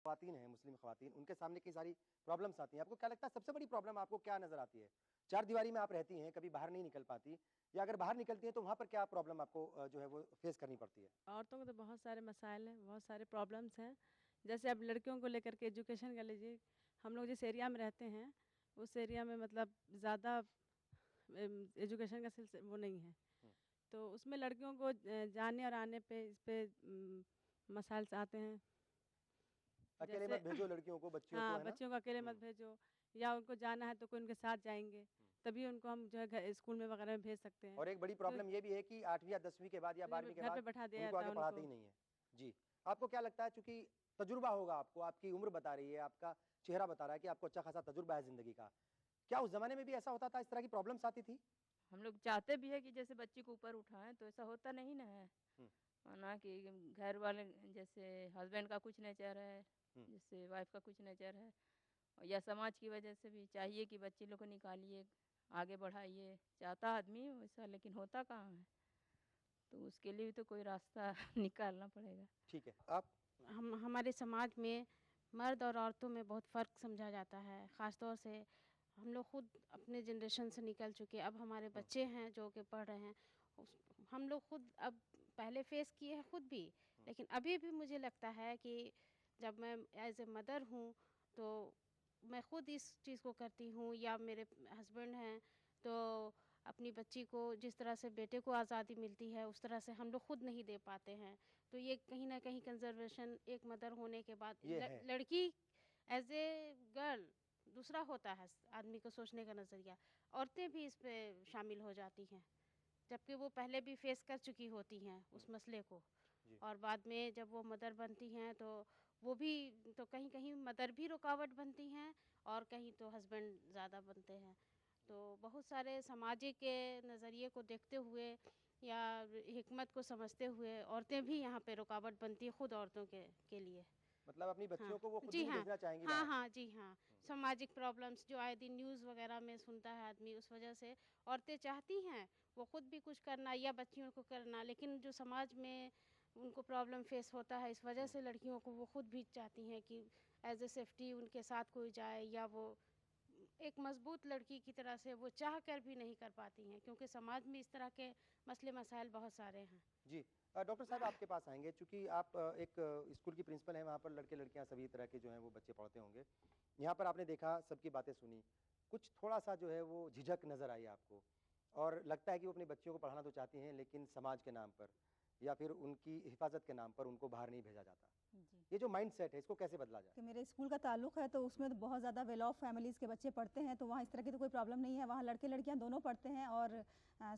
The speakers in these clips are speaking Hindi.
ख़वातीन हैं, मुस्लिम ख़वातीन, उनके सामने कई सारी प्रॉब्लम्स आती हैं। आपको क्या लगता है सबसे बड़ी प्रॉब्लम आपको क्या नज़र आती है? चार दीवारी में आप रहती हैं, कभी बाहर नहीं निकल पाती, या अगर बाहर निकलती हैं तो वहाँ पर क्या प्रॉब्लम आपको जो है वो फेस करनी पड़ती है? औरतों को तो बहुत सारे मसाइल हैं, बहुत सारे प्रॉब्लम्स हैं। जैसे अब लड़कियों को लेकर के एजुकेशन का लीजिए, हम लोग जिस एरिया में रहते हैं, उस एरिया में मतलब ज़्यादा एजुकेशन का सिलसिला वो नहीं है। तो उसमें लड़कियों को जाने और आने पे इस पे मसाइल आते हैं। अकेले जैसे मत भेजो लड़कियों को, बच्चियों को, हाँ, है ना? बच्चियों को अकेले मत भेजो, या उनको जाना है तो कोई उनके साथ जाएँगे, तभी उनको हम जो है स्कूल में वगैरह में भेज सकते हैं। और एक बड़ी तो प्रॉब्लम ये भी है कि 8वीं या 10वीं के बाद या 12वीं के घर पे बाद बैठा दिया उनको जाता आगे है पढ़ाते उनको। ही नहीं है। जी, आपको क्या लगता है, चूँकि तजुर्बा होगा आपको, आपकी उम्र बता रही है, आपका चेहरा बता रहा है कि आपको अच्छा खासा तजुर्बा है ज़िंदगी का। क्या उस ज़माने में भी ऐसा होता था, इस तरह की प्रॉब्लम्स आती थी? हम लोग चाहते भी है कि जैसे बच्ची को ऊपर उठाएं, तो ऐसा होता नहीं ना है। हुँ, माना कि घर वाले जैसे हस्बैंड का कुछ नेचर है, हुँ। जैसे वाइफ का कुछ नेचर है, और या समाज की वजह से भी चाहिए कि बच्चे लोग को निकालिए, आगे बढ़ाइए, चाहता आदमी वैसा, लेकिन होता कहाँ है। तो उसके लिए भी तो कोई रास्ता निकालना पड़ेगा। ठीक है, आप? हम हमारे समाज में मर्द और औरतों में बहुत फ़र्क समझा जाता है। ख़ास तौर से हम लोग खुद अपने जनरेशन से निकल चुके, अब हमारे बच्चे हैं जो कि पढ़ रहे हैं। हम लोग खुद अब पहले फेस किए हैं खुद भी, लेकिन अभी भी मुझे लगता है कि जब मैं एज ए मदर हूँ तो मैं खुद इस चीज़ को करती हूँ, या मेरे हस्बैंड हैं तो अपनी बच्ची को जिस तरह से बेटे को आज़ादी मिलती है उस तरह से हम लोग खुद नहीं दे पाते हैं। तो ये कहीं ना कहीं कंजर्वेशन एक मदर होने के बाद ये है। लड़की एज ए गर्ल दूसरा होता है आदमी को सोचने का नज़रिया। औरतें भी इस पे शामिल हो जाती हैं, जबकि वो पहले भी फेस कर चुकी होती हैं उस मसले को, जी। और बाद में जब वो मदर बनती हैं तो वो भी तो कहीं कहीं मदर भी रुकावट बनती हैं, और कहीं तो हस्बैंड ज़्यादा बनते हैं। तो बहुत सारे सामाजिक के नज़रिए को देखते हुए या हिकमत को समझते हुए औरतें भी यहाँ पे रुकावट बनती है खुद औरतों के लिए। मतलब अपनी हाँ, बच्चियों को वो खुद भी जी नहीं हाँ, भेजना चाहेंगी हाँ, बाहर। हाँ, जी हाँ। सामाजिक प्रॉब्लम्स जो आए दिन न्यूज़ वगैरह में सुनता है आदमी, उस वजह से औरतें चाहती हैं वो खुद भी कुछ करना या बच्चियों को करना, लेकिन जो समाज में उनको प्रॉब्लम फेस होता है इस वजह से लड़कियों को वो खुद भी चाहती हैं कि एज ए सेफ्टी उनके साथ कोई जाए, या वो एक मजबूत लड़की की तरह से वो चाह कर भी नहीं कर पाती हैं, क्योंकि समाज में इस तरह के मसले मसाइल बहुत सारे हैं। जी। डॉक्टर साहब आपके पास आएँगे, चूँकि आप एक स्कूल की प्रिंसिपल हैं, वहाँ पर लड़के-लड़कियाँ सभी तरह के जो हैं वो बच्चे पढ़ते होंगे। यहाँ पर आपने देखा, सबकी बातें सुनी, कुछ थोड़ा-सा जो है वो झिझक नज़र आई आपको, और लगता है कि वो अपने बच्चियों को पढ़ाना तो चाहती हैं, लेकिन समाज के नाम पर या फिर उनकी हिफाज़त के नाम पर उनको बाहर नहीं भेजा जाता। जी। ये जो माइंडसेट है, इसको कैसे बदला जाए? कि मेरे स्कूल का ताल्लुक है तो उसमें तो बहुत ज़्यादा वेल ऑफ फैमिलीज़ के बच्चे पढ़ते हैं, तो वहाँ इस तरह की तो कोई प्रॉब्लम नहीं है। वहाँ लड़के लड़कियाँ दोनों पढ़ते हैं, और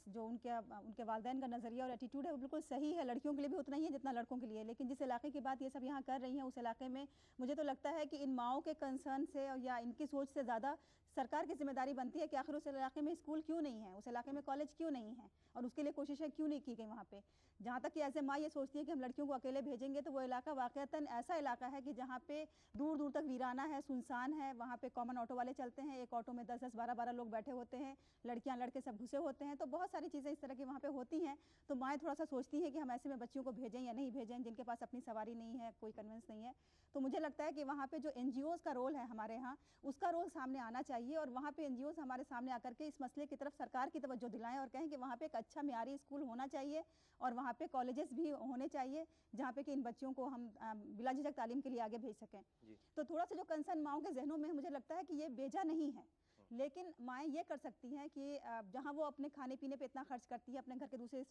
जो उनके वालिदैन का नज़रिया और एटीट्यूड है वो बिल्कुल सही है। लड़कियों के लिए भी उतना ही है जितना लड़कों के लिए। लेकिन जिस इलाके की बात ये सब यहाँ कर रही हैं, उस इलाके में मुझे तो लगता है कि इन माओं के कंसर्न से या इनकी सोच से ज़्यादा सरकार की जिम्मेदारी बनती है कि आखिर उस इलाके में स्कूल क्यों नहीं है, उस इलाके में कॉलेज क्यों नहीं है, और उसके लिए कोशिशें क्यों नहीं की गई वहाँ पे। जहाँ तक कि ऐसे माँ ये सोचती है कि हम लड़कियों को अकेले भेजेंगे, तो वो इलाका वाकईतन ऐसा इलाका है कि जहाँ पे दूर दूर तक वीराना है, सुनसान है। वहाँ पे कॉमन ऑटो वाले चलते हैं, एक ऑटो में 10-10, 12-12 लोग बैठे होते हैं, लड़कियाँ लड़के सब घुसे होते हैं। तो बहुत सारी चीज़ें इस तरह की वहाँ पे होती हैं। तो माएँ थोड़ा सा सोचती हैं कि हम ऐसे में बच्चियों को भेजें या नहीं भेजें, जिनके पास अपनी सवारी नहीं है, कोई कन्वेंस नहीं है। तो मुझे लगता है कि वहाँ पे जो NGOs का रोल है हमारे यहाँ, उसका रोल सामने आना चाहिए, और वहाँ पे NGOs हमारे सामने आकर के इस मसले की तरफ सरकार की तवज्जो दिलाएं और कहें कि वहाँ पे एक अच्छा मियारी स्कूल होना चाहिए, और वहाँ पे कॉलेजेस भी होने चाहिए जहाँ पे कि इन बच्चियों को हम बिला झिझक तालीम के लिए आगे भेज सकें। तो थोड़ा सा जो कंसर्न माओं के जहनों में, मुझे लगता है कि ये बेजा नहीं है, लेकिन माएँ ये कर सकती हैं कि जहाँ वो अपने खाने पीने पे इतना खर्च करती है, अपने घर के दूसरे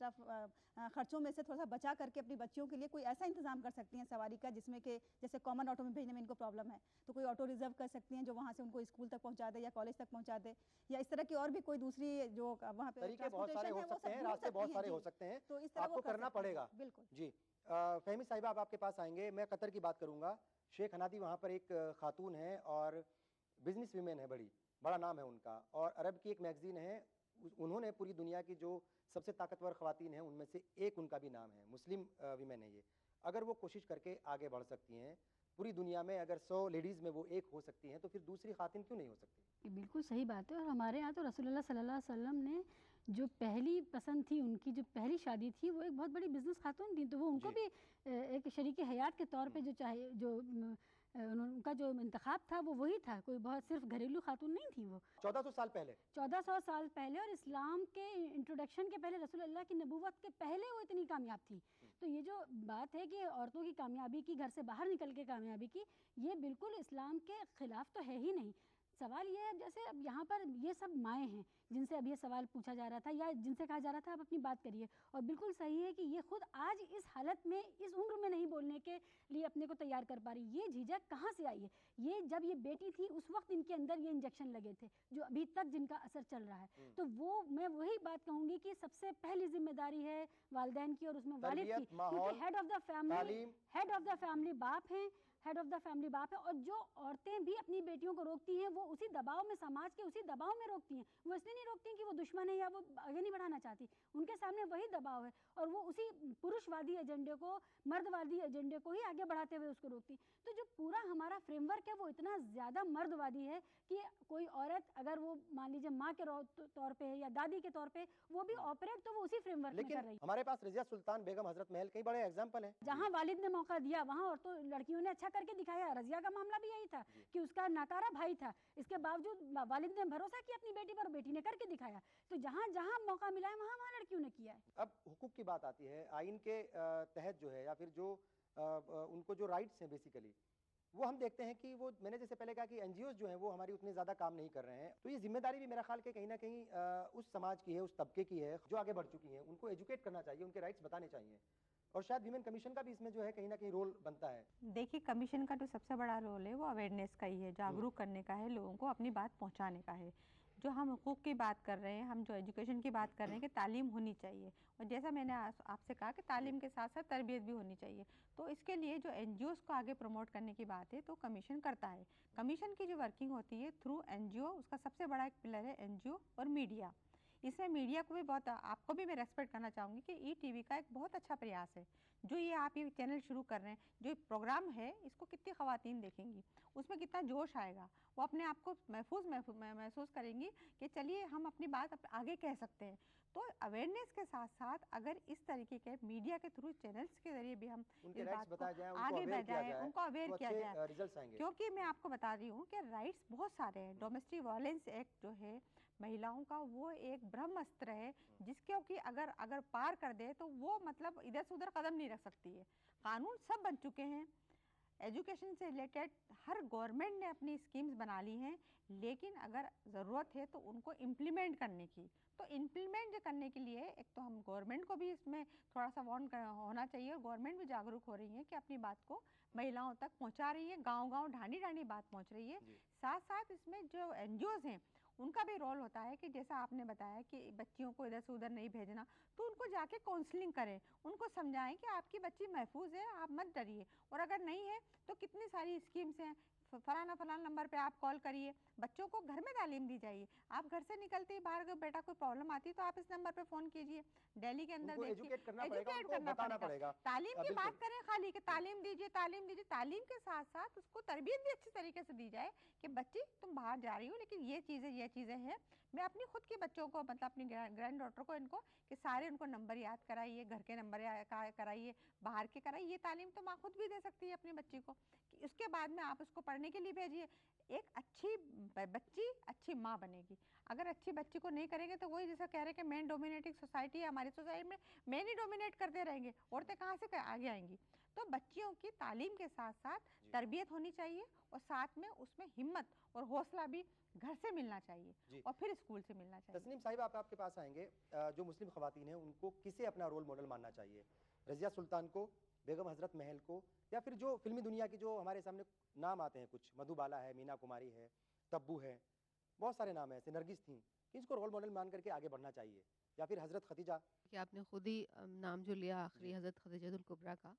खर्चों में से थोड़ा सा बचा करके अपनी बच्चियों के लिए कोई ऐसा इंतजाम कर सकती हैं सवारी का, जिसमें कि जैसे कॉमन ऑटो में भेजने में इनको प्रॉब्लम है तो कोई ऑटो रिजर्व कर सकती हैं जो वहाँ से उनको स्कूल तक पहुँचा दे या कॉलेज तक पहुँचा दे, या इस तरह की और भी कोई दूसरी जो वहाँ पे तरीके बहुत सारे हो सकते हैं, रास्ते बहुत सारे हो सकते हैं, तो इस तरह आपको करना पड़ेगा। बिल्कुल जी। फहमी साहिबा, आप आपके पास आएंगे। मैं कतर की बात करूंगा। शेख हनादी वहाँ पर एक खातून है और बिजनेस वीमेन है, बड़ा नाम है उनका, और अरब की एक मैगजीन है, उन्होंने पूरी दुनिया की जो सबसे ताकतवर ख़वातीन हैं उनमें से एक उनका भी नाम है, मुस्लिम वीमेन है ये। अगर वो कोशिश करके आगे बढ़ सकती हैं, पूरी दुनिया में अगर 100 लेडीज़ में वो एक हो सकती हैं, तो फिर दूसरी खातिन क्यों नहीं हो सकती? ये बिल्कुल सही बात है। और हमारे यहाँ तो रसूलुल्लाह सल्लल्लाहु अलैहि वसल्लम ने जो पहली पसंद थी, उनकी जो पहली शादी थी, वो एक बहुत बड़ी बिजनेस खातून थी, तो वो उनको भी एक शरीक हयात के तौर पे जो चाहे जो उनका जो इंतखाब था वो वही था, कोई बहुत सिर्फ घरेलू खातून नहीं थी वो। 1400 साल पहले 1400 साल पहले और इस्लाम के इंट्रोडक्शन के पहले, रसूल अल्लाह की नबूवत के पहले वो इतनी कामयाब थी। तो ये जो बात है कि औरतों की कामयाबी की, घर से बाहर निकल के कामयाबी की, ये बिल्कुल इस्लाम के ख़िलाफ़ तो है ही नहीं। सवाल ये है, जैसे अब यहाँ पर ये सब माएँ हैं जिनसे अब ये सवाल पूछा जा रहा था या जिनसे कहा जा रहा था आप अपनी बात करिए, और बिल्कुल सही है कि ये खुद आज इस हालत में, इस उम्र में नहीं बोलने के लिए अपने को तैयार कर पा रही। ये झिझक कहाँ से आई है? ये जब ये बेटी थी उस वक्त इनके अंदर ये इंजेक्शन लगे थे जो अभी तक जिनका असर चल रहा है। तो वो मैं वही बात कहूँगी कि सबसे पहली जिम्मेदारी है वालिदैन की और उसमें वालिद की, तरबियत, माहौल, क्योंकि हेड ऑफ द फैमिली, तालीम। हेड ऑफ द फैमिली बाप हैं, हेड ऑफ द फैमिली बाप है। और जो औरतें भी अपनी बेटियों को रोकती हैं वो उसी दबाव में, समाज के उसी दबाव में रोकती हैं। वो इसलिए नहीं रोकती कि वो दुश्मन है या वो आगे नहीं बढ़ाना चाहती, उनके सामने वही दबाव है और वो उसी पुरुषवादी एजेंडे को, मर्दवादी एजेंडे को ही आगे बढ़ाते हुए उसको रोकती। तो जो पूरा हमारा फ्रेमवर्क है वो इतना ज़्यादा मर्दवादी है कि कोई औरत अगर वो मान लीजिए माँ के तौर पे है या दादी के तौर पे, वो भी ऑपरेट तो वो उसी फ्रेमवर्क में कर लेकिन रही है। हमारे पास रजिया सुल्तान बेगम हजरत महल कई बड़े एग्जाम्पल हैं। जहाँ वालिद ने मौका दिया वहाँ औरतों लड़कियों ने अच्छा करके दिखाया। रजिया का मामला भी यही था कि उसका नाकारा भाई था, इसके बावजूद वालिद ने भरोसा किया अपनी बेटी पर, बेटी ने करके दिखाया। तो जहाँ जहाँ मौका मिला है वहाँ वहाँ लड़कियों ने किया है। अब हुकूक की बात आती है, आइन के तहत जो है या फिर जो उनको जो राइट्स हैं बेसिकली, वो हम देखते हैं कि वो, मैंने जैसे पहले कहा कि एनजीओ जो हैं वो हमारी उतने ज़्यादा काम नहीं कर रहे हैं। तो ये जिम्मेदारी भी मेरा ख्याल कि कहीं ना कहीं उस समाज की है, उस तबके की है जो आगे बढ़ चुकी हैं। उनको एजुकेट करना चाहिए, उनके राइट्स बताने चाहिए, और शायद ह्यूमन कमीशन का भी इसमें जो है कहीं ना कहीं रोल बनता है। देखिए, कमीशन का जो सबसे बड़ा रोल है वो अवेयरनेस का ही है, जागरूक करने का है, लोगों को अपनी बात पहुंचाने का है। जो हम हुकूक की बात कर रहे हैं, हम जो एजुकेशन की बात कर रहे हैं कि तालीम होनी चाहिए, और जैसा मैंने आपसे कहा कि तालीम के साथ साथ तरबियत भी होनी चाहिए। तो इसके लिए जो एनजीओज़ को आगे प्रमोट करने की बात है तो कमीशन करता है। कमीशन की जो वर्किंग होती है थ्रू एनजीओ, उसका सबसे बड़ा एक पिलर है एनजीओ और मीडिया। इसमें मीडिया को भी बहुत, आपको भी मैं रेस्पेक्ट करना चाहूँगी कि ईटीवी का एक बहुत अच्छा प्रयास है। जो ये आप ये चैनल शुरू कर रहे हैं, जो प्रोग्राम है, इसको कितनी ख़वातीन देखेंगी, उसमें कितना जोश आएगा, वो अपने आप को महसूस करेंगी कि चलिए हम अपनी बात आगे कह सकते हैं। तो अवेयरनेस के साथ साथ अगर इस तरीके के मीडिया के थ्रू चैनल्स के जरिए भी हम उनके इस राइट्स बात को बताया जाए, आगे बढ़ाएं, उनको अवेयर तो किया अच्छे जाए। रिजल्ट्स आएंगे। क्योंकि मैं आपको बता रही हूँ कि राइट्स बहुत सारे हैं। डोमेस्टिक वायलेंस एक्ट जो है महिलाओं का, वो एक ब्रह्मास्त्र है जिसके कि अगर पार कर दे तो वो मतलब इधर से उधर कदम नहीं रख सकती है। कानून सब बन चुके हैं, एजुकेशन से रिलेटेड हर गवर्नमेंट ने अपनी स्कीम्स बना ली हैं, लेकिन अगर ज़रूरत है तो उनको इम्प्लीमेंट करने की। तो इम्प्लीमेंट करने के लिए एक तो हम गवर्नमेंट को भी इसमें थोड़ा सा वार्न होना चाहिए, और गवर्नमेंट भी जागरूक हो रही है कि अपनी बात को महिलाओं तक पहुंचा रही है, गांव-गांव, ढांडी-ढांडी बात पहुंच रही है। साथ साथ इसमें जो एनजीओज़ हैं उनका भी रोल होता है कि जैसा आपने बताया कि बच्चियों को इधर से उधर नहीं भेजना, तो उनको जाके काउंसलिंग करें, उनको समझाएं कि आपकी बच्ची महफूज है, आप मत डरिए, और अगर नहीं है तो कितनी सारी स्कीम्स हैं, फलाना नंबर पे आप कॉल करिए। बच्चों को घर में तालीम दी जाइए। आप घर से निकलते ही बाहर अगर बेटा कोई प्रॉब्लम आती है तो आप इस नंबर पे फ़ोन कीजिए। दिल्ली के अंदर देखिए, एजुकेट करना पड़ेगा। तालीम की बात करें खाली कि तालीम दीजिए, तालीम के साथ साथ उसको तरबियत भी अच्छी तरीके से दी जाए कि बच्ची तुम बाहर जा रही हो, लेकिन ये चीज़ें हैं। मैं अपनी खुद के बच्चों को, मतलब अपनी ग्रैंड डॉटर को, इनको कि सारे उनको नंबर याद कराइए, घर के नंबर कराइए, बाहर के कराइए। ये तालीम तो माँ खुद भी दे सकती है अपनी बच्ची को, कि उसके बाद में आप उसको पढ़ने के लिए भेजिए। एक अच्छी बच्ची अच्छी माँ बनेगी। अगर अच्छी बच्ची को नहीं करेंगे तो वही जैसा कह रहे हैं कि मेन डोमिनेटिंग सोसाइटी है, हमारी सोसाइटी में मेन ही डोमिनेट करते रहेंगे, औरतें कहाँ से आगे आएंगी। तो बच्चियों की तालीम के साथ साथ तरबियत होनी चाहिए, और साथ में उसमें हिम्मत और हौसला भी घर से मिलना चाहिए और फिर स्कूल से मिलना चाहिए। तस्नीम साहिब, आप आपके पास आएंगे। जो मुस्लिम खवातीन हैं उनको किसे अपना रोल मॉडल मानना चाहिए? रजिया सुल्तान को, बेगम हजरत महल को, या फिर जो फिल्मी दुनिया की जो हमारे सामने नाम आते हैं, कुछ मधुबाला है, मीना कुमारी है, तब्बू है, बहुत सारे नाम हैं ऐसे, नरगिस थी, किसको रोल मॉडल मान करके आगे बढ़ना चाहिए? या फिर हजरत खदीजा? कि आपने खुद ही नाम जो लिया आखिरी हजरत खदीजतुल कुबरा का,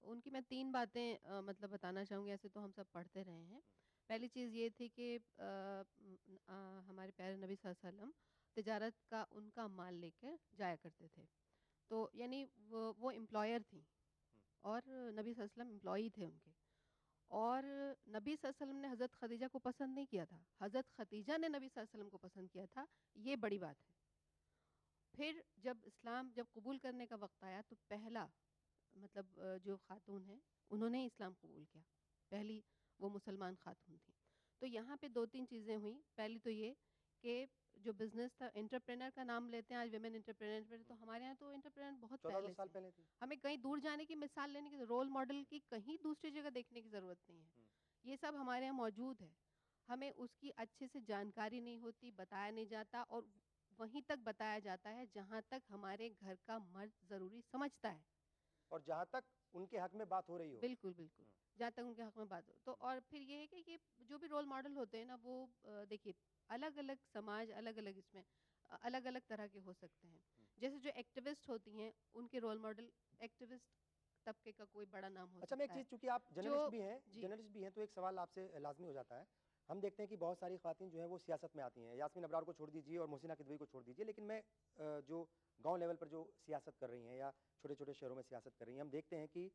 उनकी मैं 3 बातें मतलब बताना चाहूँगी। ऐसे तो हम सब पढ़ते रहे हैं। पहली चीज़ ये थी कि हमारे प्यारे नबी सल्लल्लाहु अलैहि वसल्लम तिजारत का उनका माल लेकर जाया करते थे। तो यानी वो एम्प्लॉयर थी और नबी सल्लल्लाहु अलैहि वसल्लम एम्प्लॉई थे उनके। और नबी सल्लल्लाहु अलैहि वसल्लम ने हज़रत खदीजा को पसंद नहीं किया था, हज़रत खदीजा ने नबी सल्लल्लाहु अलैहि वसल्लम को पसंद किया था। ये बड़ी बात है। फिर जब इस्लाम कबूल करने का वक्त आया तो पहला मतलब जो खातून है उन्होंने इस्लाम कबूल किया, पहली वो मुसलमान खातून थी। तो यहाँ पे 2-3 चीज़ें हुई। पहली तो ये कि जो बिज़नेस था, एंटरप्रेन्योर का नाम लेते हैं आज, विमेन एंटरप्रेन्योर पे, तो हमारे यहाँ तो एंटरप्रेन्योर बहुत 14 पहले साल से। पहले थी। हमें कहीं दूर जाने की मिसाल लेने की, रोल मॉडल की कहीं दूसरी जगह देखने की ज़रूरत नहीं है। ये सब हमारे यहाँ मौजूद है। हमें उसकी अच्छे से जानकारी नहीं होती, बताया नहीं जाता, और वहीं तक बताया जाता है जहाँ तक हमारे घर का मर्द ज़रूरी समझता है। और जहाँ तक उनके हक में बात हो रही हो। बिल्कुल, बिल्कुल। जहाँ तक उनके हक में बात हो। तो और फिर ये है कि ये जो भी रोल मॉडल होते हैं ना, वो देखिए अलग-अलग समाज, अलग-अलग इसमें अलग-अलग तरह के हो सकते हैं। जैसे जो एक्टिविस्ट होती हैं, उनके रोल मॉडल एक्टिविस्ट तबके का कोई बड़ा नाम हो अच्छा, मैं एक सकता है। चीज़, चूँकि आप जर्नलिस्ट जो भी हैं, जी। जर्नलिस्ट भी हैं, तो एक सवाल आपसे लाज़मी हो जाता है। हम देखते हैं कि बहुत सारी ख़वातीन जो हैं वो सियासत में आती हैं। यास्मीन अबरार को छोड़ दीजिए और मोहसिना किदवई को छोड़ दीजिए, लेकिन मैं जो गाँव लेवल पर जो सियासत कर रही हैं या छोटे-छोटे शहरों में सियासत कर रही हैं, हम देखते हैं कि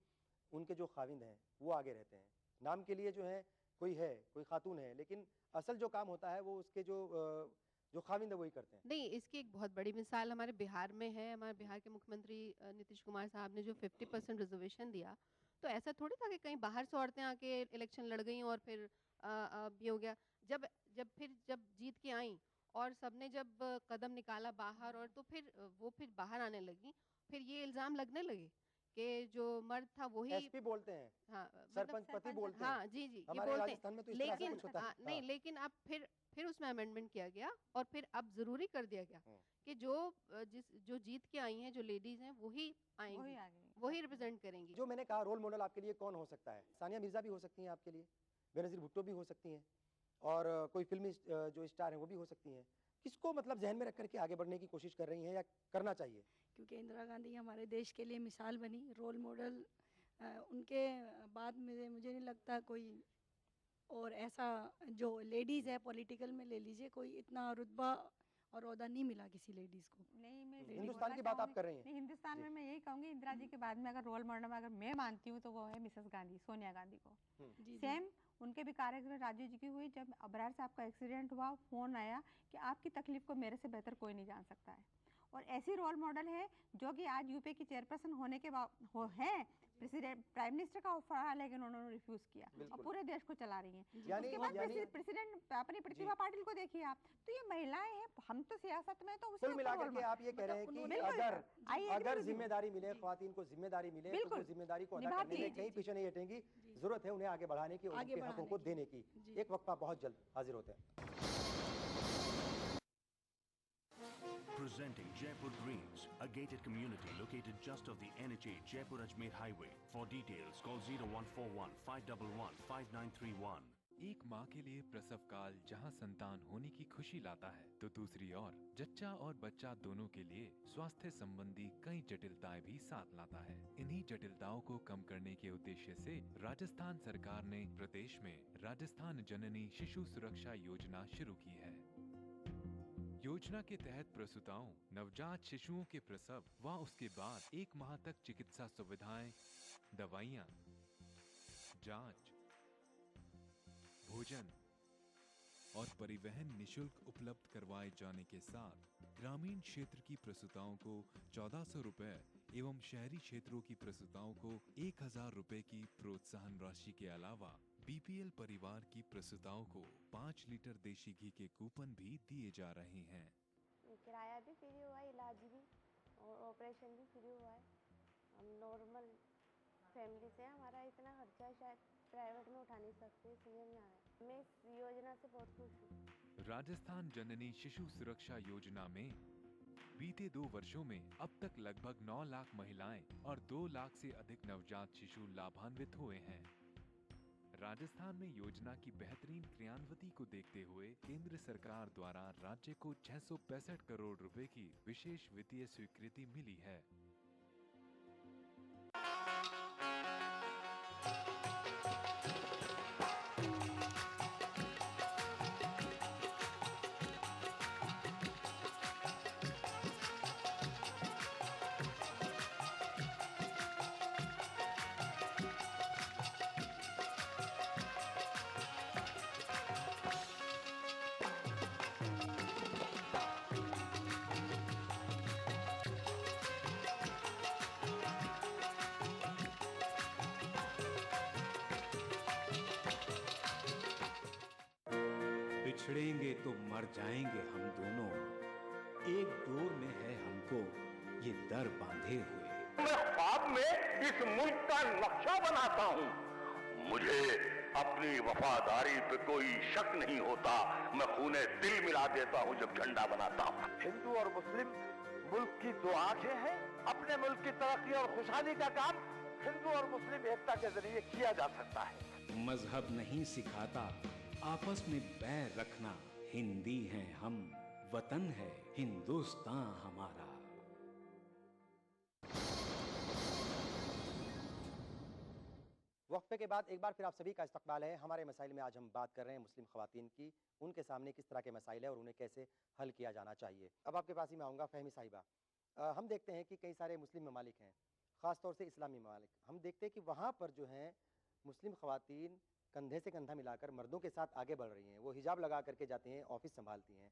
उनके जो ख़ाविंद हैं वो आगे रहते हैं। नाम के लिए जो है कोई खातून है, लेकिन असल जो काम होता है वो उसके जो ख़ाविंद है वही करते हैं। नहीं, इसकी एक बहुत बड़ी मिसाल हमारे बिहार में है। हमारे बिहार के मुख्यमंत्री नीतीश कुमार साहब ने जो 50% रिजर्वेशन दिया, तो ऐसा थोड़ी था कि कहीं बाहर से औरतें आके इलेक्शन लड़ गईं और फिर ये हो गया। जब जीत के आईं और सबने जब कदम निकाला बाहर, और तो फिर वो फिर बाहर आने लगीं, फिर ये इल्ज़ाम लगने लगे कि जो मर्द था वही। एसपी बोलते हैं, हाँ, सरपंच पति बोलते हैं। हाँ, जी, ये हमारे बोलते हैं। राजस्थान में तो इस तरह से लेकिन कुछ होता है। नहीं, हाँ। लेकिन अब फिर उसमें अमेंडमेंट किया गया, और फिर अब ज़रूरी कर दिया गया कि जो जीत के आई हैं, जो लेडीज़ हैं, वही आएंगी, वही रिप्रेजेंट करेंगी। जो मैंने कहा, रोल मॉडल आपके लिए कौन हो सकता है? सानिया मिर्ज़ा भी हो सकती हैं आपके लिए, बेनज़ीर भुट्टो भी हो सकती हैं, और कोई फिल्मी जो स्टार हैं वो भी हो सकती हैं। किसको मतलब ज़हन में रख कर के आगे बढ़ने की कोशिश कर रही हैं या करना चाहिए? क्योंकि इंदिरा गांधी हमारे देश के लिए मिसाल बनी, रोल मॉडल। उनके बाद मुझे नहीं लगता कोई और ऐसा जो लेडीज़ है पॉलिटिकल में ले लीजिए, कोई इतना रुतबा और ओहदा नहीं मिला किसी लेडीज़ को। नहीं, मैं हिंदुस्तान की बात आप कर रही हैं। नहीं, हिंदुस्तान में मैं यही कहूँगी, इंदिरा जी के बाद में अगर रोल मॉडल में अगर मैं मानती हूँ तो वो है मिसेस गांधी, सोनिया गांधी को। सेम उनके भी कार्यक्रम राजीव जी की हुई। जब अबरार साहब का एक्सीडेंट हुआ, फ़ोन आया कि आपकी तकलीफ को मेरे से बेहतर कोई नहीं जान सकता है। और ऐसी रोल मॉडल है जो कि आज यूपी की चेयरपर्सन होने के हैं, प्राइम मिनिस्टर का ऑफर आया लेकिन उन्होंने रिफ्यूज किया, और पूरे देश को चला रही हैं। उसके बाद प्रेसिडेंट अपनी प्रतिभा पाटिल को देखिए आप। तो ये महिलाएं हैं, हम तो सियासत में तो उसी कुल मिलाकर के आप ये कह रहे हैं कि अगर जिम्मेदारी मिले, ख्वातीन को जिम्मेदारी मिले, तो वो जिम्मेदारी को अदा करने में कहीं पीछे नहीं हटेंगी। जरूरत है उन्हें आगे बढ़ाने की और उनके हकों को देने की। एक वक्फा, बहुत जल्द हाजिर होते हैं। Presenting Jaipur Greens, a gated community located just off the NH8 Jaipur Ajmer Highway. For details, call 0141 511 5931. एक माँ के लिए प्रसव काल जहाँ संतान होने की खुशी लाता है, तो दूसरी ओर जच्चा और बच्चा दोनों के लिए स्वास्थ्य संबंधी कई जटिलताएं भी साथ लाता है। इन्हीं जटिलताओं को कम करने के उद्देश्य से राजस्थान सरकार ने प्रदेश में राजस्थान जननी शिशु सुरक्षा योजना शुरू की है। योजना के तहत प्रसूताओं, नवजात शिशुओं के प्रसव व उसके बाद 1 माह तक चिकित्सा सुविधाएं, दवाइयाँ, जांच, भोजन और परिवहन निशुल्क उपलब्ध करवाए जाने के साथ ग्रामीण क्षेत्र की प्रसूताओं को 1400 रुपए एवं शहरी क्षेत्रों की प्रसूताओं को 1000 रुपए की प्रोत्साहन राशि के अलावा बीपीएल परिवार की प्रसूताओं को 5 लीटर देशी घी के कूपन भी दिए जा रहे हैं। किराया भी फ्री हुआ है, इलाज भी और ऑपरेशन भी फ्री हुआ है। हम नॉर्मल फैमिली से, हमारा इतना खर्चा शायद प्राइवेट में उठा नहीं सकते, इसलिए मैं आया। मैं इस योजना से बहुत खुश हूँ। राजस्थान जननी शिशु सुरक्षा योजना में बीते 2 वर्षों में अब तक लगभग 9 लाख महिलाएं और 2 लाख से अधिक नवजात शिशु लाभान्वित हुए हैं। राजस्थान में योजना की बेहतरीन क्रियान्विति को देखते हुए केंद्र सरकार द्वारा राज्य को 665 करोड़ रुपए की विशेष वित्तीय स्वीकृति मिली है। बिछड़ेंगे तो मर जाएंगे हम दोनों, एक डोर में है हमको ये दर बांधे हुए। मैं ख्वाब में इस मुल्क का नक्शा बनाता हूँ, मुझे अपनी वफादारी पे कोई शक नहीं होता। मैं खूने दिल मिला देता हूँ जब झंडा बनाता हूँ। हिंदू और मुस्लिम मुल्क की दो आंखें हैं। अपने मुल्क की तरक्की और खुशहाली का काम हिंदू और मुस्लिम एकता के जरिए किया जा सकता है। मजहब नहीं सिखाता आपस में बैर रखना, हिंदी हैं हम, वतन है हिंदुस्तान हमारा। वक्फे के बाद एक बार फिर आप सभी का इस्तकबाल है। हमारे मसाइल में आज हम बात कर रहे हैं मुस्लिम ख़वातीन की, उनके सामने किस तरह के मसाइल है और उन्हें कैसे हल किया जाना चाहिए। अब आपके पास ही मैं आऊँगा फ़हमी साहिबा। हम देखते हैं कि कई सारे मुस्लिम ममालिक हैं, ख़ास तौर से इस्लामी ममालिक। हम देखते हैं कि वहाँ पर जो हैं मुस्लिम ख़वातीन कंधे से कंधा मिलाकर मर्दों के साथ आगे बढ़ रही हैं। वो हिजाब लगा करके जाती हैं, ऑफिस संभालती हैं,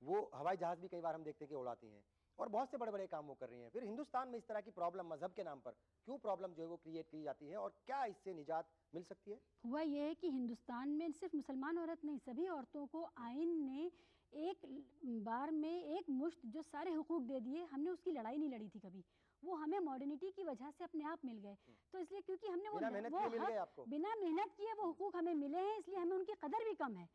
वो हवाई जहाज़ भी कई बार हम देखते हैं कि उड़ाती हैं और बहुत से बड़े बड़े काम वो कर रही हैं। फिर हिंदुस्तान में इस तरह की प्रॉब्लम मजहब के नाम पर क्यों प्रॉब्लम जो है वो क्रिएट की जाती है और क्या इससे निजात मिल सकती है? हुआ ये है कि हिंदुस्तान में सिर्फ मुसलमान औरत नहीं, सभी औरतों को आइन ने एक बार में एक मुश्त जो सारे हुकूक दे दिए। हमने उसकी लड़ाई नहीं लड़ी थी कभी, वो हमें मॉडर्निटी की वजह से अपने आप मिल गए। तो इसलिए क्योंकि हमने बिना मेहनत किए मिल गए आपको? बिना मेहनत किए वो हुकूक हमें मिले हैं, इसलिए हमें उनकी कदर भी कम है।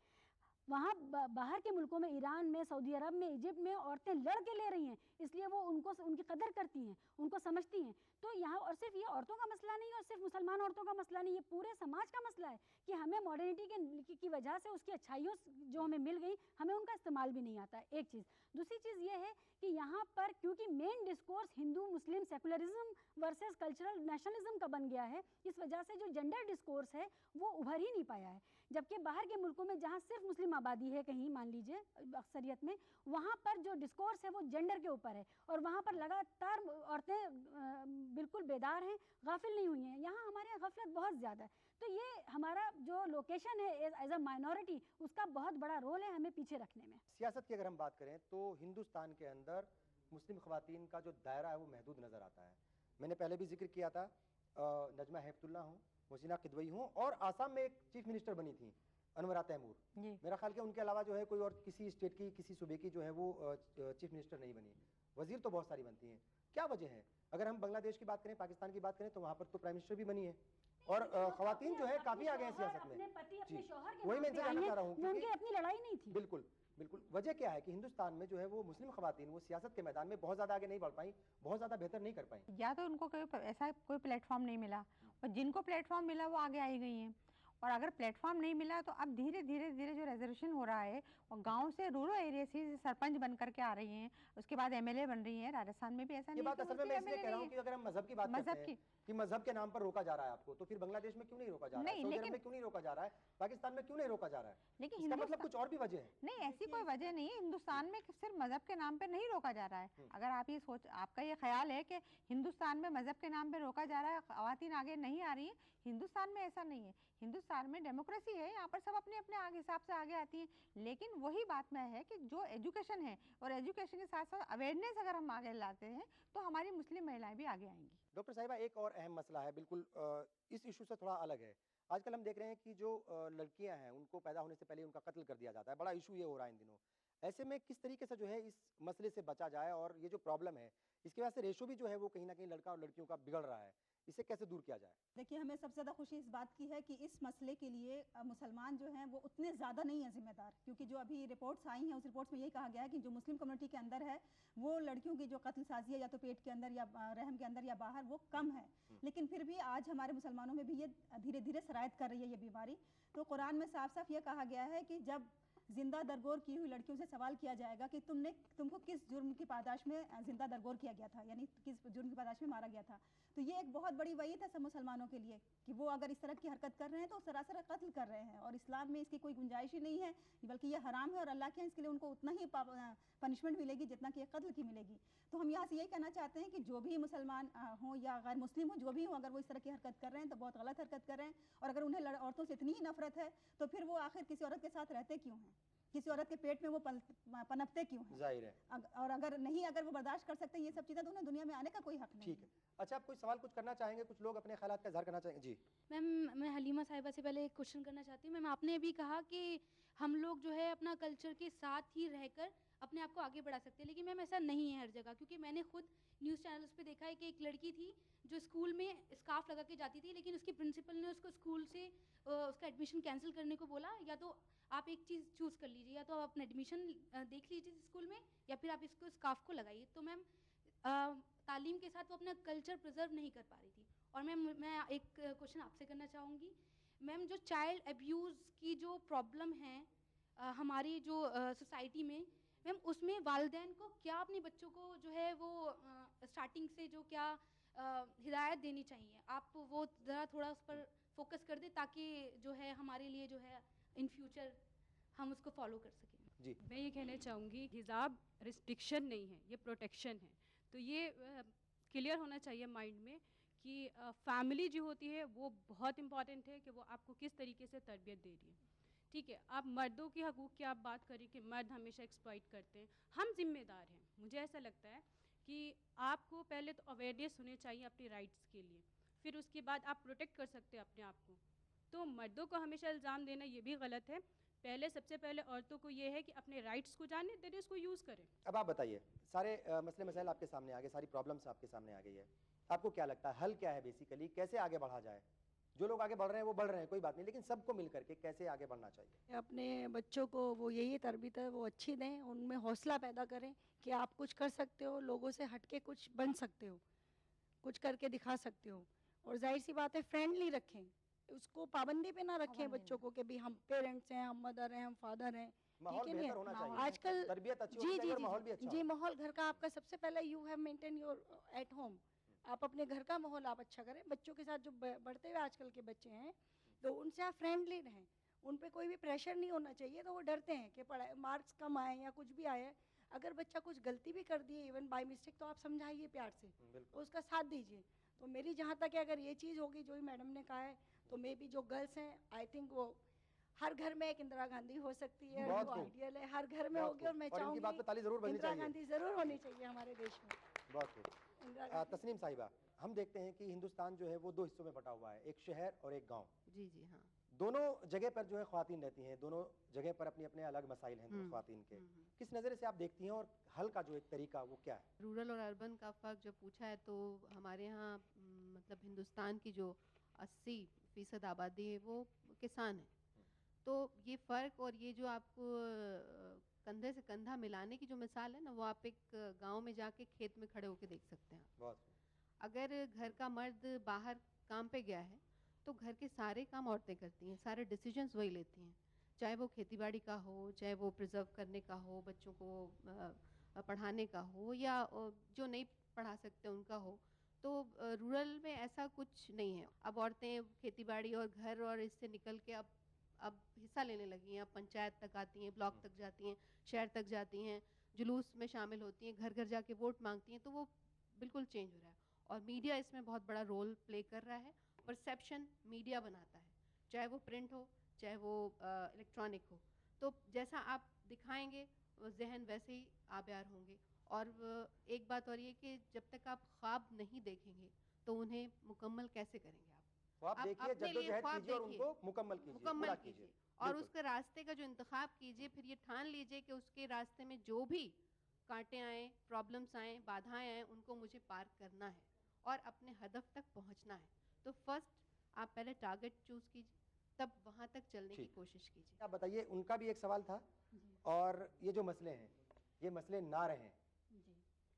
वहाँ बाहर के मुल्कों में, ईरान में, सऊदी अरब में, इजिप्ट में औरतें लड़ के ले रही हैं, इसलिए वो उनकी कदर करती हैं, उनको समझती हैं। तो यहाँ और सिर्फ ये औरतों का मसला नहीं और सिर्फ मुसलमान औरतों का मसला नहीं, ये पूरे समाज का मसला है कि हमें मॉडर्निटी की वजह से उसकी अच्छाइयों जो हमें मिल गई, हमें उनका इस्तेमाल भी नहीं आता। एक चीज़। दूसरी चीज़ ये है कि यहाँ पर क्योंकि मेन डिस्कोर्स हिंदू मुस्लिम सेकुलरिज्म वर्सेस कल्चरल नेशनलिज्म का बन गया है, इस वजह से जो जेंडर डिस्कोर्स है वो उभर ही नहीं पाया है। जबकि बाहर के मुल्कों में जहाँ सिर्फ मुस्लिम आबादी है, कहीं मान लीजिए अक्सरियत में, वहाँ पर जो डिस्कोर्स है वो जेंडर के ऊपर है और वहाँ पर लगातार औरतें बिल्कुल बेदार हैं, गाफिल नहीं हुई हैं। यहाँ हमारे यहाँ गफलत बहुत ज़्यादा है। तो ये हमारा जो लोकेशन है एज अ माइनॉरिटी, उसका बहुत बड़ा रोल है हमें पीछे रखने में। सियासत की अगर हम बात करें तो हिंदुस्तान के अंदर मुस्लिम ख़वातीन का जो दायरा है वो महदूद नज़र आता है। मैंने पहले भी जिक्र किया था, नजमा हेपतुल्ला हूँ, मुहसिना किदवई हूँ और आसाम में एक चीफ मिनिस्टर बनी थी अनवरा तैमूर। मेरा ख्याल कि उनके अलावा जो है कोई और किसी स्टेट की, किसी सूबे की जो है वो चीफ मिनिस्टर नहीं बनी। वजीर तो बहुत सारी बनती हैं, क्या वजह है? अगर हम बांग्लादेश की बात करें, पाकिस्तान की बात करें तो वहाँ पर तो प्राइम मिनिस्टर भी बनी है और ख़वातीन जो है काफ़ी आगे हैं सियासत में। वही मैं जानना चाह रहा हूँ, उनकी अपनी लड़ाई नहीं थी। बिल्कुल बिल्कुल। वजह क्या है कि हिंदुस्तान में जो है वो मुस्लिम ख़वातीन वो सियासत के मैदान में बहुत ज़्यादा आगे नहीं बढ़ पाई, बहुत ज़्यादा बेहतर नहीं कर पाई? या तो उनको ऐसा कोई प्लेटफॉर्म नहीं मिला और जिनको प्लेटफॉर्म मिला वो आगे आई गई हैं। और अगर प्लेटफॉर्म नहीं मिला तो अब धीरे धीरे धीरे जो रिजर्वेशन हो रहा है और गांव से रूरल एरिया से सरपंच बन करके आ रही हैं, उसके बाद एमएलए बन रही हैं। राजस्थान में भी ऐसा नहीं है। बात असल में मैं इसलिए कह रहा हूं कि अगर हम मजहब की बात करते हैं कि मजहब के नाम पर रोका जा रहा है आपको, तो फिर बांग्लादेश में क्यों नहीं रोका जा रहा है? सऊदी अरब में क्यों नहीं रोका जा रहा है? पाकिस्तान में क्यों नहीं रोका जा रहा है? लेकिन इसका मतलब कुछ और भी वजह है? नहीं, ऐसी कोई वजह नहीं है। हिंदुस्तान में सिर्फ मजहब के नाम पे नहीं रोका जा रहा है। अगर आप ये आपका ये ख्याल है कि हिंदुस्तान में मजहब के नाम पे रोका जा रहा है, ख़वातीन आगे नहीं आ रही है, हिंदुस्तान में ऐसा नहीं है। हिंदुस्तान में डेमोक्रेसी है, यहाँ पर सब अपने अपने हिसाब से आगे आती हैं। लेकिन वही बात में है कि जो एजुकेशन है और एजुकेशन के साथ साथ अवेयरनेस अगर हम आगे लाते हैं तो हमारी मुस्लिम महिलाएं भी आगे आएंगी। डॉक्टर साहिबा, एक और अहम मसला है, बिल्कुल इस इशू से थोड़ा अलग है। आजकल हम देख रहे हैं कि जो लड़कियां हैं उनको पैदा होने से पहले उनका कत्ल कर दिया जाता है। बड़ा इशू ये हो रहा है इन दिनों। ऐसे में किस तरीके से जो है इस मसले से बचा जाए और ये जो प्रॉब्लम है इसकी वजह से रेशो भी जो है वो कहीं ना कहीं लड़का और लड़कियों का बिगड़ रहा है, इसे कैसे दूर किया जाए? देखिए, हमें सबसे ज़्यादा खुशी इस बात की है कि इस मसले के लिए मुसलमान जो हैं वो उतने ज़्यादा नहीं है जिम्मेदार, क्योंकि जो अभी रिपोर्ट्स आई हैं उस रिपोर्ट्स में यही कहा गया है कि जो मुस्लिम कम्युनिटी के अंदर है वो लड़कियों की जो कत्ल साजी है या तो पेट के अंदर या रहम के अंदर या बाहर, वो कम है। लेकिन फिर भी आज हमारे मुसलमानों में भी ये धीरे धीरे सरायत कर रही है ये बीमारी। तो कुरान में साफ साफ ये कहा गया है कि जब जिंदा दरगोर की हुई लड़कियों से सवाल किया जाएगा कि तुमको किस जुर्म की पादाश में जिंदा दरगोर किया गया था, यानी किस जुर्म की पादाश में मारा गया था। तो ये एक बहुत बड़ी वईद है सब मुसलमानों के लिए कि वो अगर इस तरह की हरकत कर रहे हैं तो सरासर कत्ल कर रहे हैं और इस्लाम में इसकी कोई गुंजाइश ही नहीं है, बल्कि ये हराम है और अल्लाह के यहाँ इसके लिए उनको उतना ही पनिशमेंट मिलेगी जितना कि कत्ल की मिलेगी। तो हम यहाँ से यही कहना चाहते हैं कि जो भी मुसलमान हों या गैर मुस्लिम हो, जो भी हो, अगर वो इस तरह की हरकत कर रहे हैं तो बहुत गलत हरकत कर रहे हैं। और अगर उन्हें औरतों से इतनी ही नफरत है तो फिर वो आखिर किसी औरत के साथ रहते क्यों हैं? किसी औरत के पेट में वो पनपते क्यों हैं? जाहिर है। और अगर वो बर्दाश्त कर सकते हैं ये सब चीज़ें तो उन्हें दुनिया में आने का कोई हक नहीं। ठीक है। अच्छा, आप कोई सवाल कुछ करना चाहेंगे? कुछ लोग अपने ख्यालात का इज़हार करना चाहेंगे? जी मैम, मैं हलीमा साहिबा से पहले एक क्वेश्चन करना चाहती हूँ। मैम, आपने अभी कहा कि हम लोग जो है अपना कल्चर के साथ ही रहकर अपने आप को आगे बढ़ा सकते हैं। लेकिन मैम ऐसा नहीं है हर जगह, क्योंकि मैंने खुद न्यूज़ चैनल्स पे देखा है कि एक लड़की थी जो स्कूल में स्कार्फ लगा के जाती थी, लेकिन उसकी प्रिंसिपल ने उसको स्कूल से उसका एडमिशन कैंसिल करने को बोला, या तो आप एक चीज़ चूज़ कर लीजिए, या तो आप अपना एडमिशन देख लीजिए स्कूल में, या फिर आप इसको स्कार्फ को लगाइए। तो मैम तालीम के साथ वो अपना कल्चर प्रिजर्व नहीं कर पा रही थी। और मैम मैं एक क्वेश्चन आपसे करना चाहूँगी मैम, जो चाइल्ड अब्यूज़ की जो प्रॉब्लम है हमारी जो सोसाइटी में, मैम उसमें वालिदैन को क्या अपने बच्चों को जो है वो स्टार्टिंग से जो क्या हिदायत देनी चाहिए, आप वो ज़रा थोड़ा उस पर फोकस कर दें ताकि जो है हमारे लिए जो है इन फ्यूचर हम उसको फॉलो कर सकें। जी मैं ये कहना चाहूँगी हिजाब रिस्ट्रिक्शन नहीं है, ये प्रोटेक्शन है। तो ये क्लियर होना चाहिए माइंड में कि फैमिली जो होती है वो बहुत इम्पॉर्टेंट है कि वो आपको किस तरीके से तरबियत दे रही है। ठीक है, आप मर्दों की हकूक़ की आप बात करें कि मर्द हमेशा एक्सप्लॉइट करते हैं, हम जिम्मेदार हैं। मुझे ऐसा लगता है कि आपको पहले तो अवेयरनेस होनी चाहिए अपनी राइट्स के लिए, फिर उसके बाद आप प्रोटेक्ट कर सकते हैं अपने आप को। तो मर्दों को हमेशा इल्ज़ाम देना ये भी गलत है। पहले सबसे पहले औरतों को ये है कि अपने राइट्स को जाने, देन उसको यूज़ करें। अब आप बताइए, सारे मसले मसाइल आपके सामने आ गए, सारी प्रॉब्लम्स आपके सामने आ गई है, आपको क्या लगता है हल क्या है? बेसिकली कैसे आगे बढ़ा जाए? जो लोग आगे बढ़ रहे हैं वो बढ़ रहे हैं, कोई बात नहीं, लेकिन सबको मिल करके कैसे आगे बढ़ना चाहिए? अपने बच्चों को वो यही तरबियत है वो अच्छी दें, उनमें हौसला पैदा करें कि आप कुछ कर सकते हो, लोगों से हट के कुछ बन सकते हो, कुछ करके दिखा सकते हो। और जाहिर सी बात है फ्रेंडली रखें, उसको पाबंदी पे ना रखें बच्चों को कि भी हम पेरेंट्स हैं, हम मदर हैं, हम फादर हैं, ठीक है नहीं। आजकल तरबियत अच्छी होनी चाहिए और माहौल भी अच्छा जी माहौल घर का आपका सबसे पहले you have maintain your at home. आप अपने घर का माहौल आप अच्छा करें। बच्चों के साथ जो बढ़ते हुए आजकल के बच्चे हैं तो उनसे आप फ्रेंडली रहें, उन पे कोई भी प्रेशर नहीं होना चाहिए। तो वो डरते हैं कि पढ़ाई मार्क्स कम आए या कुछ भी आए, अगर बच्चा कुछ गलती भी कर दिए इवन बाय मिस्टेक, तो आप समझाइए प्यार से, उसका साथ दीजिए। तो मेरी जहाँ तक है अगर ये चीज़ होगी जो भी मैडम ने कहा है, तो मे बी जो गर्ल्स हैं आई थिंक वो हर घर में एक इंदिरा गांधी हो सकती है, वो आइडियल है, हर घर में होगी। और मैं चाहूँगी इंदिरा गांधी ज़रूर होनी चाहिए हमारे देश में। बहुत खूब। तस्नीम साहिबा, हम देखते हैं कि हिंदुस्तान जो है वो दो हिस्सों में बटा हुआ है, एक शहर और एक गांव। जी जी हाँ। दोनों जगह पर जो है ख्वातीन रहती हैं, दोनों जगह पर अपने अपने अलग मसाइल हैं ख्वातीन के। किस नज़र से आप देखती हैं और हल का जो एक तरीका वो क्या है? रूरल और अर्बन का फ़र्क जब पूछा है तो हमारे यहाँ मतलब हिंदुस्तान की जो 80% आबादी है वो किसान है। तो ये फ़र्क और ये जो आपको कंधे से कंधा मिलाने की जो मिसाल है ना, वो आप एक गांव में जाके खेत में खड़े होके देख सकते हैं। बहुत। अगर घर का मर्द बाहर काम पे गया है तो घर के सारे काम औरतें करती हैं, सारे डिसीजंस वही लेती हैं, चाहे वो खेतीबाड़ी का हो, चाहे वो प्रिजर्व करने का हो, बच्चों को पढ़ाने का हो, या जो नहीं पढ़ा सकते उनका हो। तो रूरल में ऐसा कुछ नहीं है। अब औरतें खेतीबाड़ी और घर और इससे निकल के अब हिस्सा लेने लगी हैं, अब पंचायत तक आती हैं, ब्लॉक तक जाती हैं, शहर तक जाती हैं, जुलूस में शामिल होती हैं, घर घर जाके वोट मांगती हैं। तो वो बिल्कुल चेंज हो रहा है और मीडिया इसमें बहुत बड़ा रोल प्ले कर रहा है। परसेप्शन मीडिया बनाता है, चाहे वो प्रिंट हो चाहे वो इलेक्ट्रॉनिक हो। तो जैसा आप दिखाएंगे जहन वैसे ही आबियार होंगे। और एक बात और ये कि जब तक आप ख्वाब नहीं देखेंगे तो उन्हें मुकम्मल कैसे करेंगे? आप देखिए, जद्दोजहद कीजिए और उनको मुकम्मल कीजिए और उसके रास्ते का जो इंतखाब कीजिए। फिर ये ठान लीजिए कि उसके रास्ते में जो भी कांटे आए, प्रॉब्लम्स आए, बाधाएं आए, उनको मुझे पार करना है और अपने हदफ तक पहुंचना है। तो फर्स्ट आप पहले टारगेट चूज कीजिए, तब वहां तक चलने की कोशिश कीजिए। आप बताइए, उनका भी एक सवाल था। और ये जो मसले हैं, ये मसले ना रहें,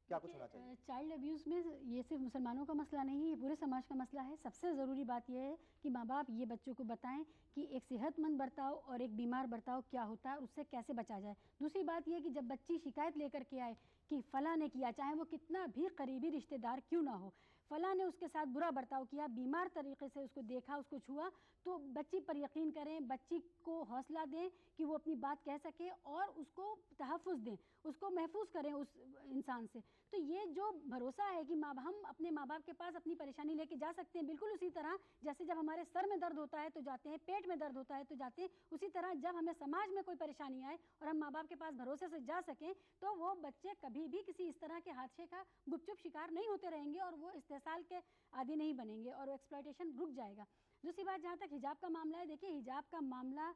क्या कुछ होना चाहिए? चाइल्ड अब्यूज़ में ये सिर्फ मुसलमानों का मसला नहीं है, ये पूरे समाज का मसला है। सबसे ज़रूरी बात यह है कि माँ बाप ये बच्चों को बताएं कि एक सेहतमंद बर्ताव और एक बीमार बर्ताव क्या होता है, उससे कैसे बचा जाए। दूसरी बात यह है कि जब बच्ची शिकायत लेकर के आए कि फ़लाँ ने किया, चाहे वो कितना भी करीबी रिश्तेदार क्यों ना हो, फ़लाँ ने उसके साथ बुरा बर्ताव किया, बीमार तरीके से उसको देखा, उसको छुआ, तो बच्ची पर यकीन करें, बच्ची को हौसला दें कि वो अपनी बात कह सके और उसको तहफ़्फ़ुज़ दें, उसको महफूज करें उस इंसान से। तो ये जो भरोसा है कि हम अपने माँ बाप के पास अपनी परेशानी लेके जा सकते हैं, बिल्कुल उसी तरह जैसे जब हमारे सर में दर्द होता है तो जाते हैं, पेट में दर्द होता है तो जाते हैं, उसी तरह जब हमें समाज में कोई परेशानी आए और हम माँ बाप के पास भरोसे से जा सकें, तो वो बच्चे कभी भी किसी इस तरह के हादसे का गुपचुप शिकार नहीं होते रहेंगे और वो इस्तेसाल के आदी नहीं बनेंगे और एक्सप्लॉयटेशन रुक जाएगा। दूसरी बात, जहाँ तक हिजाब का मामला है, देखिए हिजाब का मामला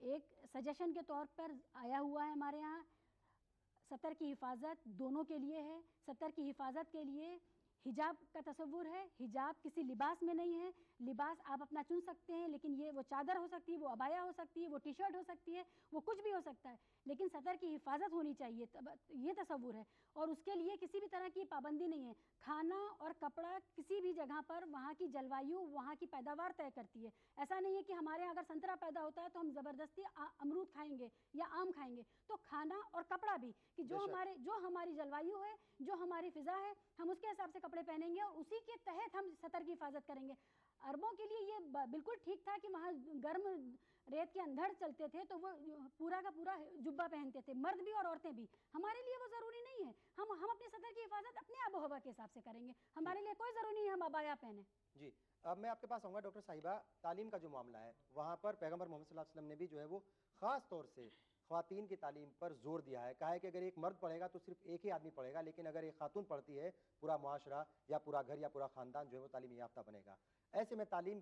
एक सजेशन के तौर पर आया हुआ है हमारे यहाँ। सतर की हिफाजत दोनों के लिए है। सतर की हिफाजत के लिए हिजाब का तसव्वुर है। हिजाब किसी लिबास में नहीं है। लिबास आप अपना चुन सकते हैं, लेकिन ये वो चादर हो सकती है, वो अबाया हो सकती है, वो टी शर्ट हो सकती है, वो कुछ भी हो सकता है, लेकिन सतर की हिफाजत होनी चाहिए, तब ये तसव्वुर है। और उसके लिए किसी भी तरह की पाबंदी नहीं है। खाना और कपड़ा किसी भी जगह पर वहाँ की जलवायु, वहाँ की पैदावार तय करती है। ऐसा नहीं है कि हमारे यहाँ अगर संतरा पैदा होता है तो हम ज़बरदस्ती अमरूद खाएंगे या आम खाएंगे। तो खाना और कपड़ा भी कि जो हमारी जलवायु है, जो हमारी फ़िज़ा है, हम उसके हिसाब से कपड़े पहनेंगे और उसी के तहत हम सतर की हिफाजत करेंगे। अरबों के लिए ये बिल्कुल ठीक था कि वहाँ गर्म रेत के अंधड़ चलते थे तो वो पूरा का पूरा जुब्बा पहनते थे, मर्द भी और औरतें भी। हमारे लिए वो ज़रूरी नहीं है। हम अपने सतर की हिफाजत अपने आबो हवा के हिसाब से करेंगे। हमारे लिए कोई ज़रूरी नहीं है हम अबाया पहने। जी, अब मैं आपके पास आऊँगा डॉक्टर साहिबा। तालीम का जो मामला है, वहाँ पर पैगम्बर मोहम्मद सल्लल्लाहु अलैहि वसल्लम ने भी जो है वो ख़ास तौर से ख़वातीन की तालीम पर जोर दिया है। कहा है कि अगर एक मर्द पढ़ेगा तो सिर्फ एक ही आदमी पढ़ेगा, लेकिन अगर एक खातून पढ़ती है, पूरा मुआशरा या पूरा घर या पूरा ख़ानदान जो है वो तालीम याफ्ता बनेगा। ऐसे में तालीम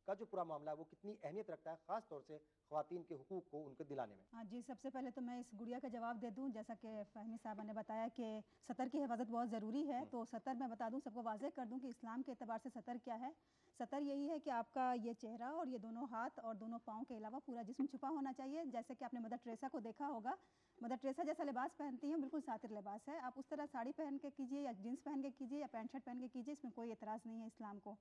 का जो पूरा मामला है वो कितनी अहमियत रखता है, ख़ास तौर से ख़वातीन के हुकूक को उनको दिलाने में? हाँ जी, सबसे पहले तो मैं इस गुड़िया का जवाब दे दूं। जैसा कि फ़हमी साहबा ने बताया कि सतर की हिफाजत बहुत ज़रूरी है, तो सतर मैं बता दूं, सबको वाज़ेह कर दूं कि इस्लाम के एतबार से सतर क्या है। सतर यही है कि आपका ये चेहरा और ये दोनों हाथ और दोनों पाँव के अलावा पूरा जिस्म छुपा होना चाहिए। जैसे कि आपने मदर टेरेसा को देखा होगा, मदर टेरेसा जैसा लिबास पहनती हैं, बिल्कुल सातिर लिबास है। आप उस तरह साड़ी पहन के कीजिए या जीन्स पहन के कीजिए या पैंट शर्ट पहन के कीजिए, इसमें कोई एतराज़ नहीं है इस्लाम को।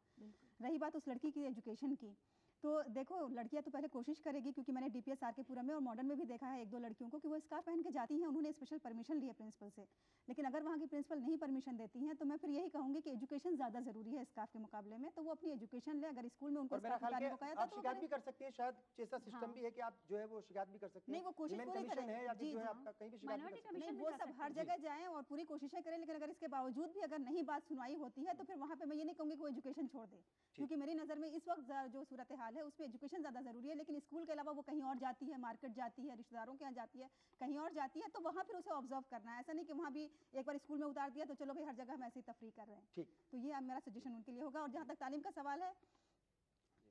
रही बात उस लड़की की एजुकेशन की, तो देखो लड़कियां तो पहले कोशिश करेगी, क्योंकि मैंने डीपीएस आरकेपुरा में और मॉडर्न में भी देखा है एक दो लड़कियों को कि वो स्कार्फ पहन के जाती हैं, उन्होंने स्पेशल परमिशन ली है प्रिंसिपल से। लेकिन अगर वहाँ की प्रिंसिपल नहीं परमिशन देती हैं तो मैं फिर यही कहूँगी कि एजुकेशन ज़्यादा ज़रूरी है स्कार्फ के मुकाबले में, तो वो अपनी एजुकेशन ले। अगर स्कूल में उनको स्कार्फ उतारने को कहा जाता है आप शिकायत भी कर सकती हैं, शायद ऐसा सिस्टम भी है कि आप जो है वो शिकायत भी कर सकती हैं। नहीं, वो कोशिश पूरी करें है या जो है आपका कहीं भी शिकायत कर सकते हैं। नहीं, वो सब हर जगह जाएं और पूरी कोशिशें करें, लेकिन अगर इसके बावजूद भी अगर नहीं बात सुनवाई होती है तो फिर वहाँ पे मैं ये नहीं कहूँगी कि वो एजुकेशन छोड़ दे, क्योंकि मेरी नज़र में इस वक्त जो सूरत हाल है उसमें एजुकेशन ज़्यादा ज़रूरी है। लेकिन स्कूल के अलावा वो कहीं और जाती है, मार्केट जाती है, रिश्तेदारों के यहाँ जाती है, कहीं और जाती है, तो वहाँ फिर उसे ऑब्जर्व करना है। ऐसा नहीं कि वहाँ भी एक बार स्कूल में उतार दिया तो चलो भाई हर जगह हम ऐसे ही तफरीक कर रहे हैं। ठीक, तो ये मेरा सजेशन उनके लिए होगा। और जहाँ तक तालीम का सवाल है,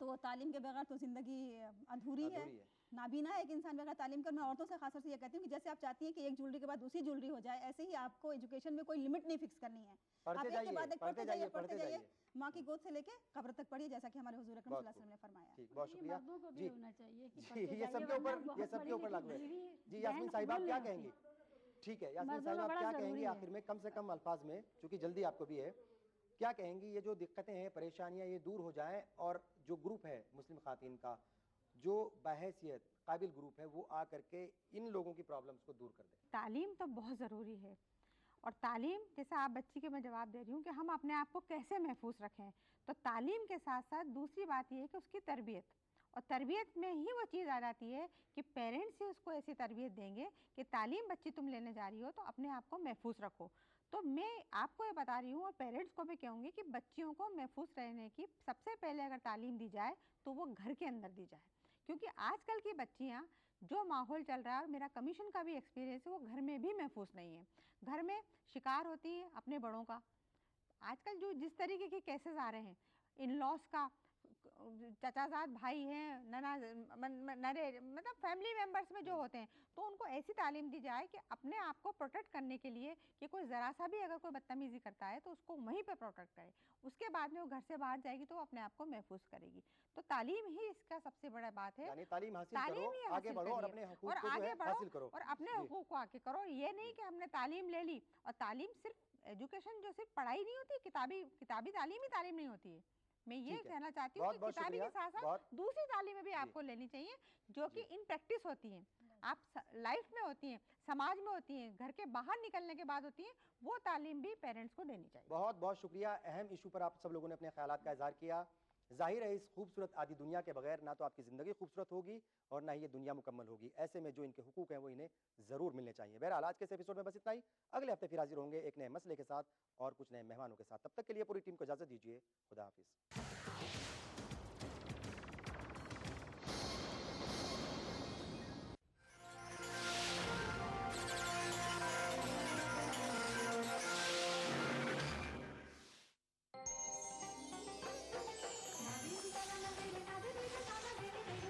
तो तालीम के बगैर तो ज़िंदगी अधूरी है। नाबीना है एक इंसान बगैर तालीम कर। मैं औरतों से खासतौर से ये कहती हूँ कि जैसे आप चाहती हैं कि एक ज्वेलरी के बाद दूसरी ज्वेलरी हो जाए, ऐसे ही आपको एजुकेशन में कोई लिमिट नहीं फिक्स करनी है। आप एक के बाद एक पढ़ते जाइए, माँ की गोद से लेके कब्र तक पढ़िए, जैसा कि हमारे हुजूर अकरम सल्लल्लाहु अलैहि वसल्लम ने फरमाया। ठीक, बहुत शुक्रिया जी, होना चाहिए कि जी, ये सबके ऊपर लागू है। जी, यास्मीन साहिबा आप क्या कहेंगी? ठीक है, यास्मीन साहिबा आप क्या कहेंगी आखिर में, कम से कम अल्फाज में, क्योंकि जल्दी आपको भी है, क्या कहेंगी ये जो दिक्कतें हैं, परेशानियां, ये दूर हो जाएं और जो ग्रुप है मुस्लिम खातीन का, जो बाहैसियत काबिल ग्रुप है, वो आ करके इन लोगों की प्रॉब्लम्स को दूर कर दे? तालीम तो बहुत ज़रूरी है, और तालीम जैसा आप बच्ची के मैं जवाब दे रही हूँ कि हम अपने आप को कैसे महफूज रखें, तो तालीम के साथ साथ दूसरी बात ये है कि उसकी तरबियत, और तरबियत में ही वो चीज़ आ जाती है कि पेरेंट्स ही उसको ऐसी तरबियत देंगे कि तालीम बच्ची तुम लेने जा रही हो तो अपने आप को महफूज रखो। तो मैं आपको ये बता रही हूँ और पेरेंट्स को भी कहूँगी कि बच्चियों को महफूज रहने की सबसे पहले अगर तालीम दी जाए तो वो घर के अंदर दी जाए, क्योंकि आजकल की बच्चियाँ जो माहौल चल रहा है, और मेरा कमीशन का भी एक्सपीरियंस है, वो घर में भी महफूज नहीं है। घर में शिकार होती है अपने बड़ों का। आजकल जो जिस तरीके के केसेस आ रहे हैं, इन लॉस का, चचाजाद भाई हैं, नरे मतलब फैमिली मेंबर्स में जो होते हैं, तो उनको ऐसी तालीम दी जाए कि अपने आप को प्रोटेक्ट करने के लिए कि कोई ज़रा सा भी अगर कोई बदतमीज़ी करता है तो उसको वहीं पे प्रोटेक्ट करे, उसके बाद में वो घर से बाहर जाएगी तो वो अपने आप को महफूज करेगी। तो तालीम ही इसका सबसे बड़ा बात है। यानी तालीम हासिल करो, आगे बढ़ो और अपने हुकूक को जो है हासिल करो, और अपने हुकूक को आगे करो। ये नहीं कि हमने तालीम ले ली, और तालीम सिर्फ एजुकेशन जो सिर्फ पढ़ाई नहीं होती, किताबी तालीम ही तालीम नहीं होती है। मैं ये कहना चाहती हूँ कि किताबी के साथ साथ दूसरी तालीमें भी आपको लेनी चाहिए जो कि इन प्रैक्टिस होती हैं, आप लाइफ में होती हैं, समाज में होती हैं, घर के बाहर निकलने के बाद होती हैं, वो तालीम भी पेरेंट्स को देनी चाहिए। बहुत बहुत शुक्रिया। अहम इशू पर आप सब लोगों ने अपने ख्यालात का इजहार किया। जाहिर है इस खूबसूरत आदि दुनिया के बगैर ना तो आपकी ज़िंदगी खूबसूरत होगी और ना ही ये दुनिया मुकम्मल होगी। ऐसे में जो इनके हुकूक हैं वो इन्हें ज़रूर मिलने चाहिए। बहरहाल आज के इस एपिसोड में बस इतना ही। अगले हफ्ते फिर हाजिर होंगे एक नए मसले के साथ और कुछ नए मेहमानों के साथ। तब तक के लिए पूरी टीम को इजाज़त दीजिए। खुदा हाफिज़।